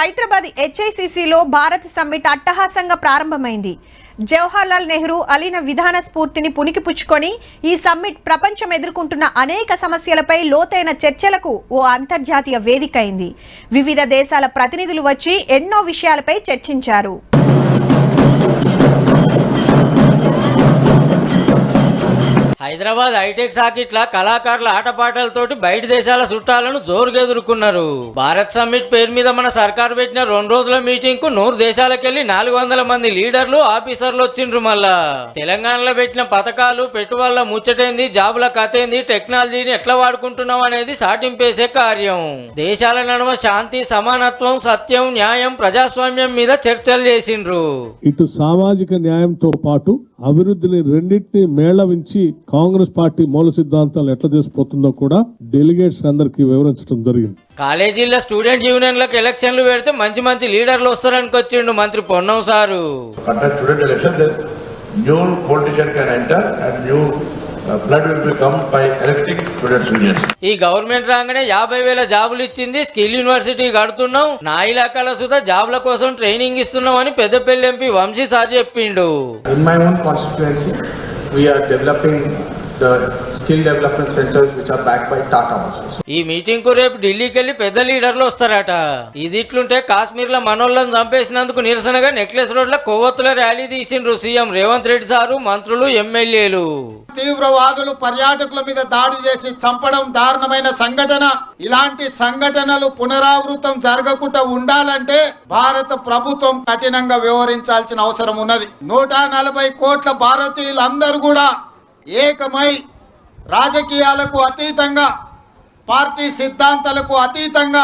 Hyderabad హెచ్ఐసిసిలో Bharat summit అట్టహాసంగా ప్రారంభమైంది. జవహర్లాల్ నెహ్రూ అలీన విధాన స్ఫూర్తిని పుణికిపుచ్చుకొని ఈ సమ్మిట్ ప్రపంచం ఎదుర్కొంటున్న అనేక సమస్యలపై లోతైన చర్చలకు ఓ అంతర్జాతీయ వేదిక అయింది. వివిధ దేశాల ప్రతినిధులు వచ్చి ఎన్నో విషయాలపై చర్చించారు. హైదరాబాద్ హైటెక్ సాకిట్ల కళాకారుల ఆటపాటలతోటి బయట దేశాల చుట్టాలను జోరుగా ఎదుర్కొన్నారు. భారత్ సమ్మిట్ పేరు మీద మన సర్కారు పెట్టిన 2 రోజుల మీటింగ్ కు 100 దేశాలకెళ్లి 400 మంది లీడర్లు ఆఫీసర్లు వచ్చిండ్రు. మళ్ళా తెలంగాణలో పెట్టిన పథకాలు పెట్టుబడుల ముచ్చటేంది, జాబుల కథేంది, టెక్నాలజీని ఎట్లా వాడుకుంటున్నాం అనేది సాటింపేసే కార్యం. దేశాల నడుమ శాంతి, సమానత్వం, సత్యం, న్యాయం, ప్రజాస్వామ్యం మీద చర్చలు చేసిండ్రు. ఇటు సామాజిక న్యాయంతో పాటు అభివృద్ధిని రెండింటినీ మేళవించి కాంగ్రెస్ పార్టీ మూల సిద్ధాంతాలు ఎట్లా చేసిపోతుందో కూడా డెలిగేట్స్ అందరికి వివరించడం జరిగింది. కాలేజీల్లో స్టూడెంట్ యూనియన్లకు ఎలక్షన్లు పెడితే మంచి మంచి లీడర్లు వస్తారనుకొచ్చిండు మంత్రి పొన్నం సారు. ఈ గవర్నమెంట్ రాగానే 50,000 జాబులు ఇచ్చింది. స్కిల్ యూనివర్సిటీ కడుతున్నాం, నా ఇలాకాల సుధా జాబుల కోసం ట్రైనింగ్ ఇస్తున్నాం అని పెద్దపల్లి ఎంపీ వంశీ సార్ చెప్పిండు. In my own constituency, we are developing the skill development centers which are backed by Tata also. ఈ మీటింగ్ కు రేపు ఢిల్లీకి వెళ్లి పెద్ద లీడర్లు వస్తారట. ఇది ఇట్లుంటే కాశ్మీర్ లో మనోళ్ళని చంపేసినందుకు నిరసనగా నెక్లెస్ రోడ్ లో కొవ్వొత్తుల ర్యాలీ తీసిండ్రు సీఎం రేవంత్ రెడ్డి సారు, మంత్రులు, ఎమ్మెల్యేలు. తీవ్రవాదులు పర్యాటకుల మీద దాడి చేసి చంపడం దారుణమైన సంఘటన. ఇలాంటి సంఘటనలు పునరావృతం జరగకుండా ఉండాలంటే భారత ప్రభుత్వం కఠినంగా వ్యవహరించాల్సిన అవసరం ఉన్నది. 140 కోట్ల భారతీయులందరూ కూడా ఏకమై రాజకీయాలకు అతీతంగా, పార్టీ సిద్ధాంతాలకు అతీతంగా